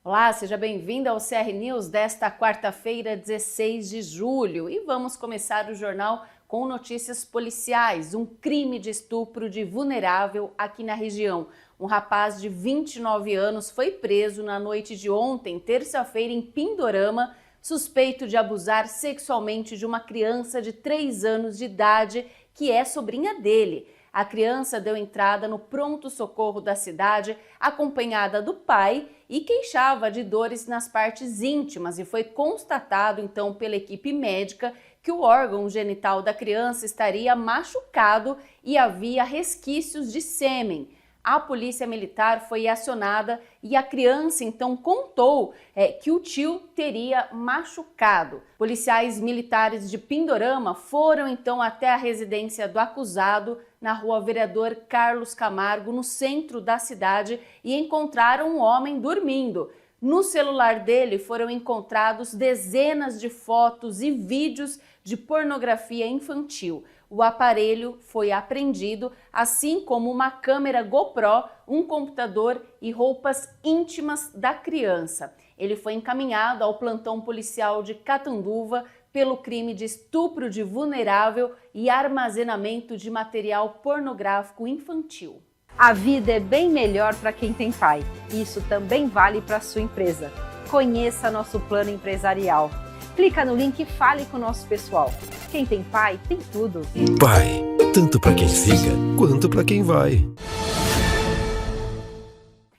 Olá, seja bem-vindo ao CR News desta quarta-feira, 16 de julho. E vamos começar o jornal com notícias policiais. Um crime de estupro de vulnerável aqui na região. Um rapaz de 29 anos foi preso na noite de ontem, terça-feira, em Pindorama, suspeito de abusar sexualmente de uma criança de 3 anos de idade, que é sobrinha dele. A criança deu entrada no pronto-socorro da cidade, acompanhada do pai, e queixava de dores nas partes íntimas, e foi constatado então pela equipe médica que o órgão genital da criança estaria machucado e havia resquícios de sêmen. A polícia militar foi acionada e a criança então contou que o tio teria machucado. Policiais militares de Pindorama foram então até a residência do acusado na rua Vereador Carlos Camargo, no centro da cidade, e encontraram um homem dormindo. No celular dele foram encontrados dezenas de fotos e vídeos de pornografia infantil. O aparelho foi apreendido, assim como uma câmera GoPro, um computador e roupas íntimas da criança. Ele foi encaminhado ao plantão policial de Catanduva pelo crime de estupro de vulnerável e armazenamento de material pornográfico infantil. A vida é bem melhor para quem tem pai. Isso também vale para a sua empresa. Conheça nosso plano empresarial. Clica no link e fale com o nosso pessoal. Quem tem pai, tem tudo. Pai, tanto para quem fica, quanto para quem vai.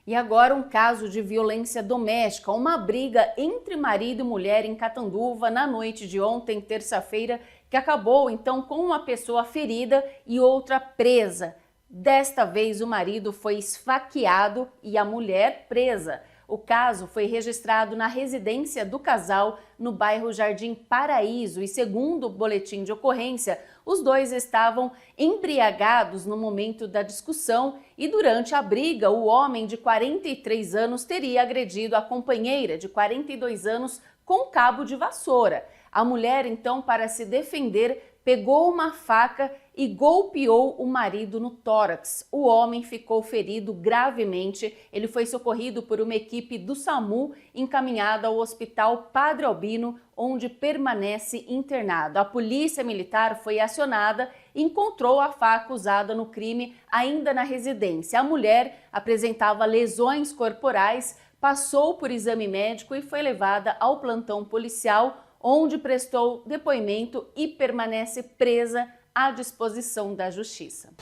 E agora um caso de violência doméstica, uma briga entre marido e mulher em Catanduva na noite de ontem, terça-feira, que acabou então com uma pessoa ferida e outra presa. Desta vez o marido foi esfaqueado e a mulher presa. O caso foi registrado na residência do casal no bairro Jardim Paraíso e, segundo o boletim de ocorrência, os dois estavam embriagados no momento da discussão e durante a briga o homem de 43 anos teria agredido a companheira de 42 anos com cabo de vassoura. A mulher, então, para se defender, pegou uma faca e golpeou o marido no tórax. O homem ficou ferido gravemente. Ele foi socorrido por uma equipe do SAMU encaminhada ao Hospital Padre Albino, onde permanece internado. A polícia militar foi acionada e encontrou a faca usada no crime ainda na residência. A mulher apresentava lesões corporais, passou por exame médico e foi levada ao plantão policial, onde prestou depoimento e permanece presa à disposição da Justiça.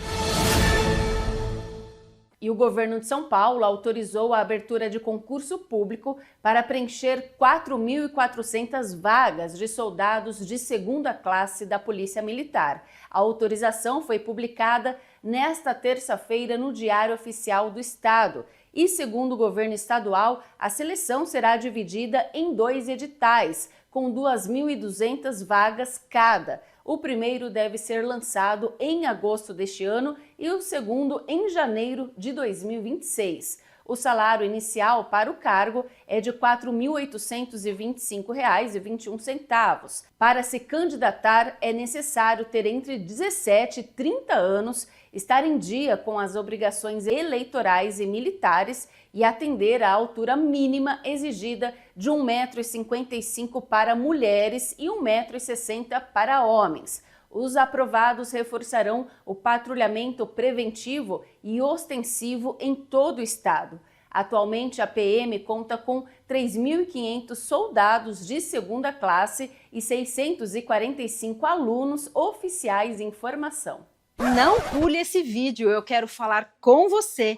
E o governo de São Paulo autorizou a abertura de concurso público para preencher 4.400 vagas de soldados de segunda classe da Polícia Militar. A autorização foi publicada nesta terça-feira no Diário Oficial do Estado. E, segundo o governo estadual, a seleção será dividida em 2 editais, com 2.200 vagas cada. O primeiro deve ser lançado em agosto deste ano e o segundo em janeiro de 2026. O salário inicial para o cargo é de R$ 4.825,21. Para se candidatar, é necessário ter entre 17 e 30 anos, estar em dia com as obrigações eleitorais e militares e atender à altura mínima exigida de 1,55 m para mulheres e 1,60 m para homens. Os aprovados reforçarão o patrulhamento preventivo e ostensivo em todo o estado. Atualmente, a PM conta com 3.500 soldados de segunda classe e 645 alunos oficiais em formação. Não pule esse vídeo, eu quero falar com você.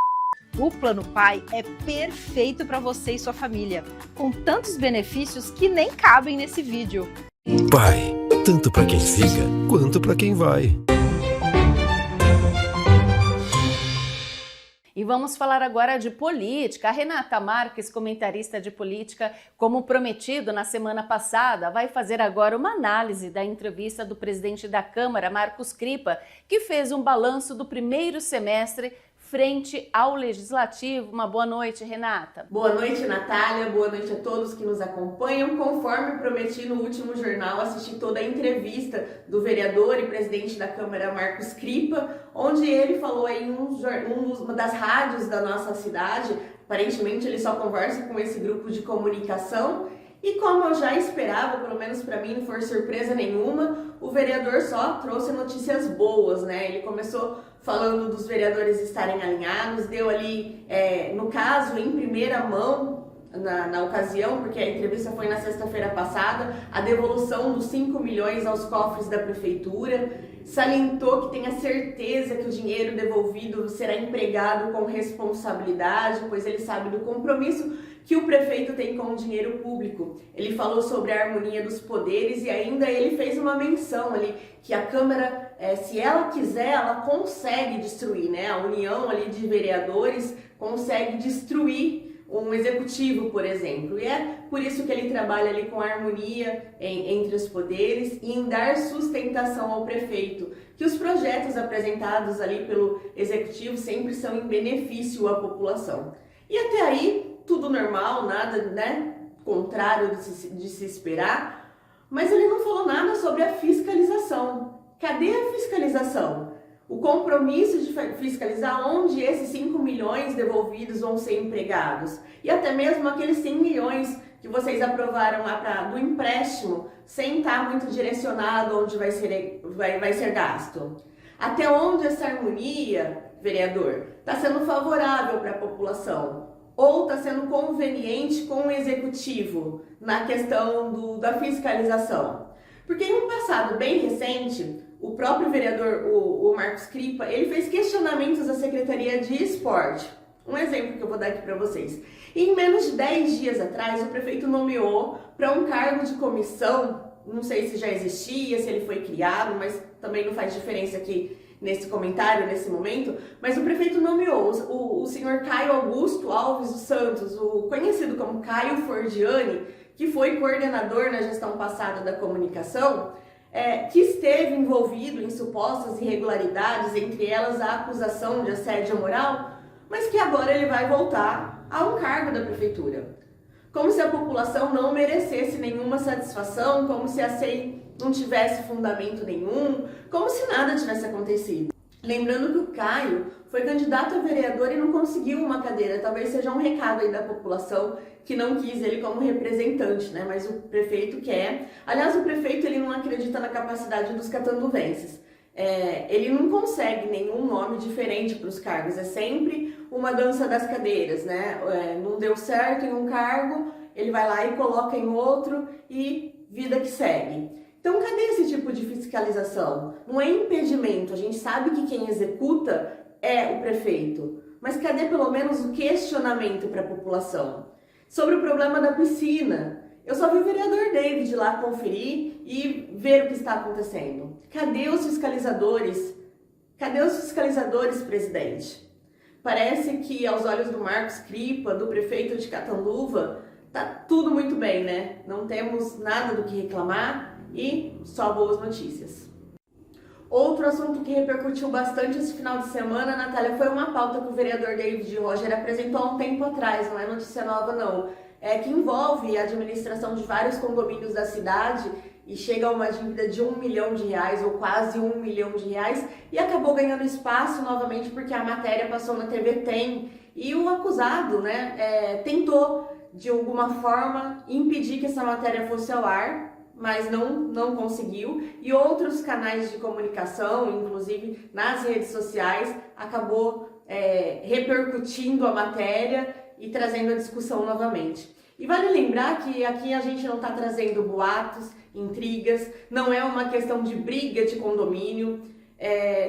O Plano Pai é perfeito para você e sua família, com tantos benefícios que nem cabem nesse vídeo. Pai, tanto para quem fica, quanto para quem vai. E vamos falar agora de política. A Renata Marques, comentarista de política, como prometido na semana passada, vai fazer agora uma análise da entrevista do presidente da Câmara, Marcos Crippa, que fez um balanço do primeiro semestre frente ao Legislativo. Uma boa noite, Renata. Boa noite, Natália. Boa noite a todos que nos acompanham. Conforme prometi no último jornal, assisti toda a entrevista do vereador e presidente da Câmara, Marcos Cripa, onde ele falou em uma das rádios da nossa cidade. Aparentemente ele só conversa com esse grupo de comunicação. E como eu já esperava, pelo menos para mim não foi surpresa nenhuma, o vereador só trouxe notícias boas, né? Ele começou falando dos vereadores estarem alinhados, deu ali, no caso, em primeira mão, na ocasião, porque a entrevista foi na sexta-feira passada, a devolução dos 5 milhões aos cofres da prefeitura, salientou que tem a certeza que o dinheiro devolvido será empregado com responsabilidade, pois ele sabe do compromisso que o prefeito tem com o dinheiro público. Ele falou sobre a harmonia dos poderes e ainda ele fez uma menção ali que a Câmara, se ela quiser, ela consegue destruir, né? A união ali de vereadores consegue destruir um executivo, por exemplo. E é por isso que ele trabalha ali com a harmonia entre os poderes e em dar sustentação ao prefeito, que os projetos apresentados ali pelo executivo sempre são em benefício à população. E até aí, tudo normal, nada, né, contrário de se esperar, mas ele não falou nada sobre a fiscalização. Cadê a fiscalização? O compromisso de fiscalizar onde esses 5 milhões devolvidos vão ser empregados. E até mesmo aqueles 100 milhões que vocês aprovaram lá do empréstimo, sem estar muito direcionado onde vai ser gasto. Até onde essa harmonia, vereador, está sendo favorável para a população? Ou está sendo conveniente com o executivo na questão da fiscalização? Porque em um passado bem recente, o próprio vereador, o Marcos Cripa, ele fez questionamentos à Secretaria de Esporte. Um exemplo que eu vou dar aqui para vocês. Em menos de 10 dias atrás, o prefeito nomeou para um cargo de comissão, não sei se já existia, se ele foi criado, mas também não faz diferença aqui nesse comentário, nesse momento, mas o prefeito nomeou o senhor Caio Augusto Alves dos Santos, o conhecido como Caio Forgiani, que foi coordenador na gestão passada da comunicação, que esteve envolvido em supostas irregularidades, entre elas a acusação de assédio moral, mas que agora ele vai voltar a um cargo da prefeitura. Como se a população não merecesse nenhuma satisfação, como se a SEI não tivesse fundamento nenhum, como se nada tivesse acontecido. Lembrando que o Caio foi candidato a vereador e não conseguiu uma cadeira. Talvez seja um recado aí da população que não quis ele como representante, né? Mas o prefeito quer. Aliás, o prefeito ele não acredita na capacidade dos catanduvenses. Ele não consegue nenhum nome diferente para os cargos. É sempre uma dança das cadeiras, né? Não deu certo em um cargo, ele vai lá e coloca em outro e vida que segue. Então, cadê esse tipo de fiscalização? Não é impedimento, a gente sabe que quem executa é o prefeito, mas cadê pelo menos o questionamento para a população? Sobre o problema da piscina, eu só vi o vereador David lá conferir e ver o que está acontecendo. Cadê os fiscalizadores? Cadê os fiscalizadores, presidente? Parece que aos olhos do Marcos Cripa, do prefeito de Catanduva, tá tudo muito bem, né? Não temos nada do que reclamar e só boas notícias. Outro assunto que repercutiu bastante esse final de semana, Natália, foi uma pauta que o vereador David Roger apresentou há um tempo atrás, não é notícia nova não, que envolve a administração de vários condomínios da cidade e chega a uma dívida de R$1 milhão ou quase R$1 milhão e acabou ganhando espaço novamente porque a matéria passou na TV Tem e o acusado, né, tentou de alguma forma impedir que essa matéria fosse ao ar, mas não conseguiu, e outros canais de comunicação, inclusive nas redes sociais, acabou repercutindo a matéria e trazendo a discussão novamente. E vale lembrar que aqui a gente não está trazendo boatos, intrigas, não é uma questão de briga de condomínio,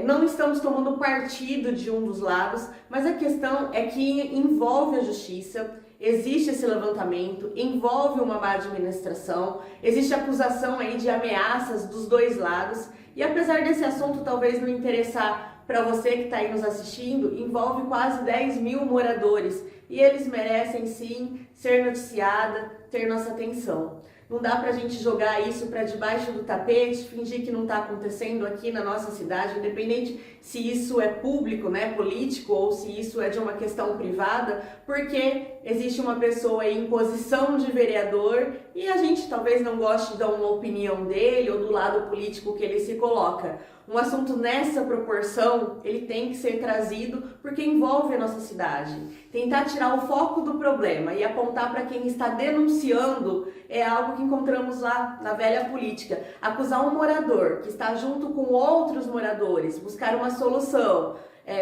não estamos tomando partido de um dos lados, mas a questão é que envolve a justiça. Existe esse levantamento, envolve uma má administração, existe acusação aí de ameaças dos dois lados e apesar desse assunto talvez não interessar para você que está aí nos assistindo, envolve quase 10 mil moradores e eles merecem sim ser noticiada, ter nossa atenção. Não dá pra gente jogar isso para debaixo do tapete, fingir que não está acontecendo aqui na nossa cidade, independente se isso é público, né, político, ou se isso é de uma questão privada, porque existe uma pessoa aí em posição de vereador e a gente talvez não goste de dar uma opinião dele ou do lado político que ele se coloca. Um assunto nessa proporção, ele tem que ser trazido porque envolve a nossa cidade. Tentar tirar o foco do problema e apontar para quem está denunciando é algo que encontramos lá na velha política. Acusar um morador que está junto com outros moradores, buscar uma solução,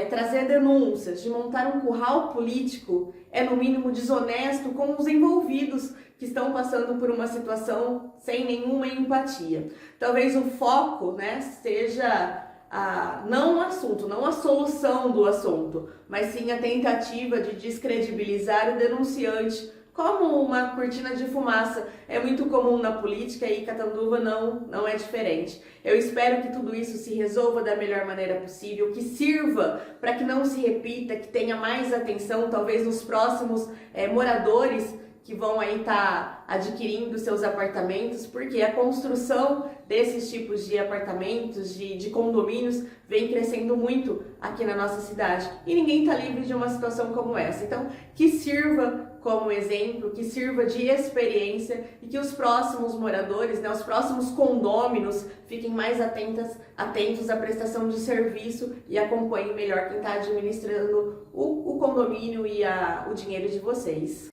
trazer denúncias, de montar um curral político, é no mínimo desonesto com os envolvidos que estão passando por uma situação sem nenhuma empatia. Talvez o foco, né, seja não o assunto, não a solução do assunto, mas sim a tentativa de descredibilizar o denunciante como uma cortina de fumaça. É muito comum na política e Catanduva não é diferente. Eu espero que tudo isso se resolva da melhor maneira possível, que sirva para que não se repita, que tenha mais atenção, talvez nos próximos moradores que vão aí estar adquirindo seus apartamentos, porque a construção desses tipos de apartamentos, de condomínios, vem crescendo muito aqui na nossa cidade. E ninguém está livre de uma situação como essa. Então, que sirva como exemplo, que sirva de experiência e que os próximos moradores, né, os próximos condôminos, fiquem mais atentos à prestação de serviço e acompanhem melhor quem está administrando o condomínio e o dinheiro de vocês.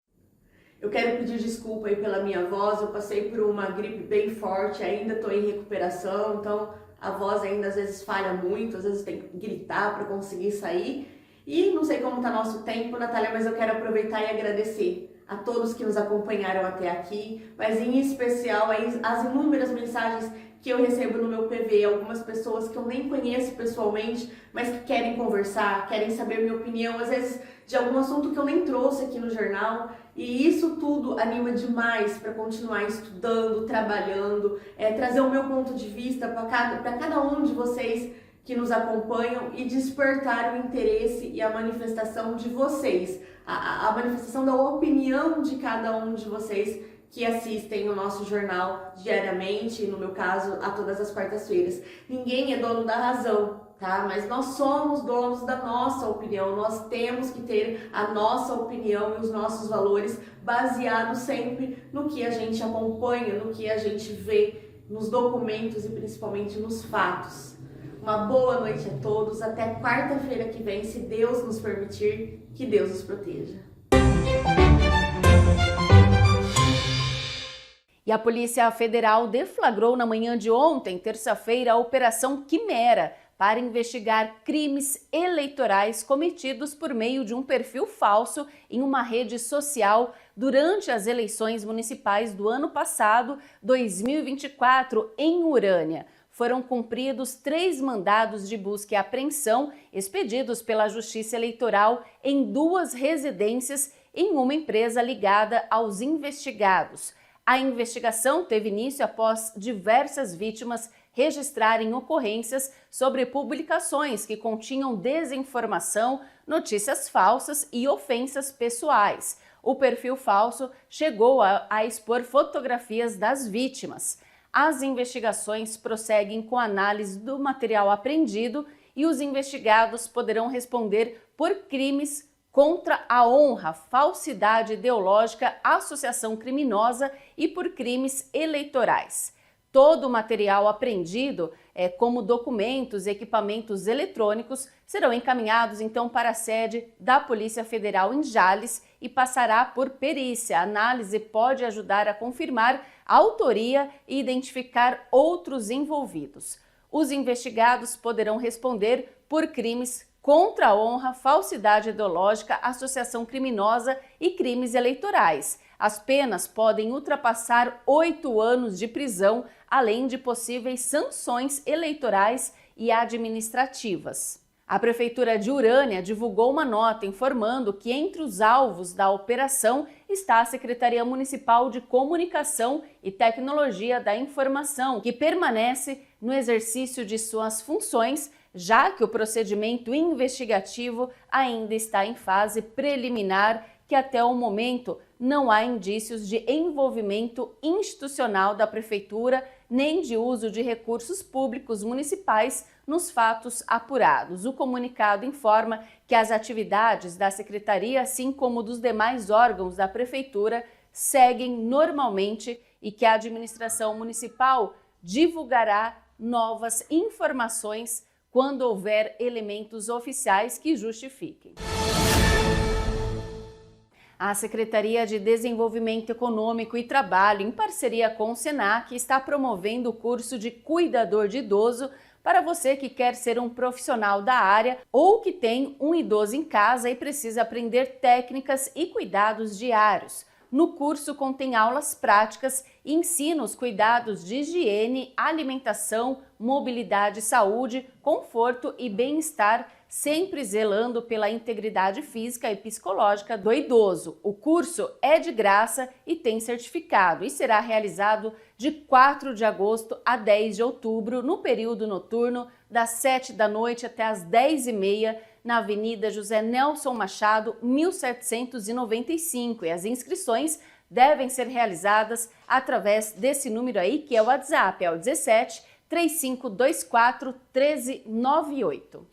Eu quero pedir desculpa aí pela minha voz, eu passei por uma gripe bem forte, ainda estou em recuperação, então a voz ainda às vezes falha muito, às vezes tem que gritar para conseguir sair. E não sei como está nosso tempo, Natália, mas eu quero aproveitar e agradecer a todos que nos acompanharam até aqui, mas em especial as inúmeras mensagens que eu recebo no meu PV, algumas pessoas que eu nem conheço pessoalmente, mas que querem conversar, querem saber minha opinião, às vezes de algum assunto que eu nem trouxe aqui no jornal, e isso tudo anima demais para continuar estudando, trabalhando, trazer o meu ponto de vista para cada um de vocês que nos acompanham e despertar o interesse e a manifestação de vocês, a manifestação da opinião de cada um de vocês que assistem o nosso jornal diariamente, no meu caso, a todas as quartas-feiras. Ninguém é dono da razão, tá? Mas nós somos donos da nossa opinião, nós temos que ter a nossa opinião e os nossos valores baseados sempre no que a gente acompanha, no que a gente vê, nos documentos e principalmente nos fatos. Uma boa noite a todos, até quarta-feira que vem, se Deus nos permitir, que Deus nos proteja. E a Polícia Federal deflagrou na manhã de ontem, terça-feira, a Operação Quimera, para investigar crimes eleitorais cometidos por meio de um perfil falso em uma rede social durante as eleições municipais do ano passado, 2024, em Urânia. Foram cumpridos 3 mandados de busca e apreensão expedidos pela Justiça Eleitoral em 2 residências em uma empresa ligada aos investigados. A investigação teve início após diversas vítimas registrarem ocorrências sobre publicações que continham desinformação, notícias falsas e ofensas pessoais. O perfil falso chegou a expor fotografias das vítimas. As investigações prosseguem com a análise do material apreendido e os investigados poderão responder por crimes contra a honra, falsidade ideológica, associação criminosa e por crimes eleitorais. Todo o material apreendido, como documentos e equipamentos eletrônicos, serão encaminhados então para a sede da Polícia Federal em Jales e passará por perícia. A análise pode ajudar a confirmar a autoria e identificar outros envolvidos. Os investigados poderão responder por crimes contra a honra, falsidade ideológica, associação criminosa e crimes eleitorais. As penas podem ultrapassar 8 anos de prisão, além de possíveis sanções eleitorais e administrativas. A Prefeitura de Urânia divulgou uma nota informando que entre os alvos da operação está a Secretaria Municipal de Comunicação e Tecnologia da Informação, que permanece no exercício de suas funções, já que o procedimento investigativo ainda está em fase preliminar, que até o momento não há indícios de envolvimento institucional da Prefeitura nem de uso de recursos públicos municipais nos fatos apurados. O comunicado informa que as atividades da Secretaria, assim como dos demais órgãos da Prefeitura, seguem normalmente e que a administração municipal divulgará novas informações quando houver elementos oficiais que justifiquem. A Secretaria de Desenvolvimento Econômico e Trabalho, em parceria com o Senac, está promovendo o curso de Cuidador de Idoso para você que quer ser um profissional da área ou que tem um idoso em casa e precisa aprender técnicas e cuidados diários. No curso contém aulas práticas e ensina os cuidados de higiene, alimentação, mobilidade e saúde, conforto e bem-estar, sempre zelando pela integridade física e psicológica do idoso. O curso é de graça e tem certificado e será realizado de 4 de agosto a 10 de outubro, no período noturno, das 7 da noite até as 10h30, na Avenida José Nelson Machado, 1795. E as inscrições devem ser realizadas através desse número aí, que é o WhatsApp, é o 17 3524 1398.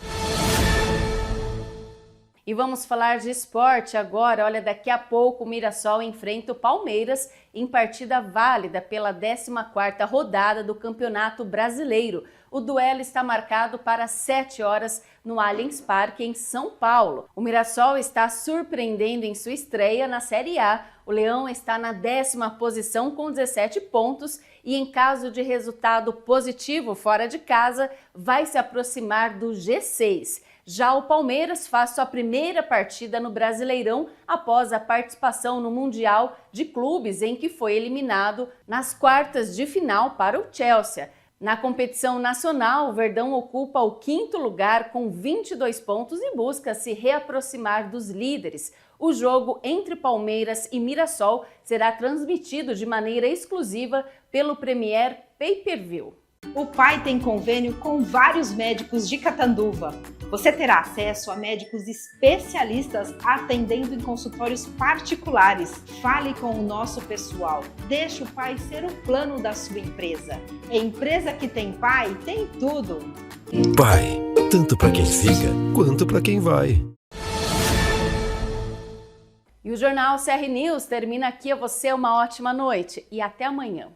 E vamos falar de esporte agora. Olha, daqui a pouco o Mirassol enfrenta o Palmeiras em partida válida pela 14ª rodada do Campeonato Brasileiro. O duelo está marcado para 7 horas no Allianz Parque, em São Paulo. O Mirassol está surpreendendo em sua estreia na Série A. O Leão está na 10ª posição com 17 pontos e, em caso de resultado positivo fora de casa, vai se aproximar do G6. Já o Palmeiras faz sua primeira partida no Brasileirão após a participação no Mundial de Clubes, em que foi eliminado nas quartas de final para o Chelsea. Na competição nacional, o Verdão ocupa o 5º lugar com 22 pontos e busca se reaproximar dos líderes. O jogo entre Palmeiras e Mirassol será transmitido de maneira exclusiva pelo Premier Pay-Per-View. O Pai tem convênio com vários médicos de Catanduva. Você terá acesso a médicos especialistas atendendo em consultórios particulares. Fale com o nosso pessoal. Deixe o Pai ser o plano da sua empresa. Empresa que tem Pai tem tudo. Pai, tanto para quem fica quanto para quem vai. E o Jornal CR News termina aqui. A você uma ótima noite e até amanhã.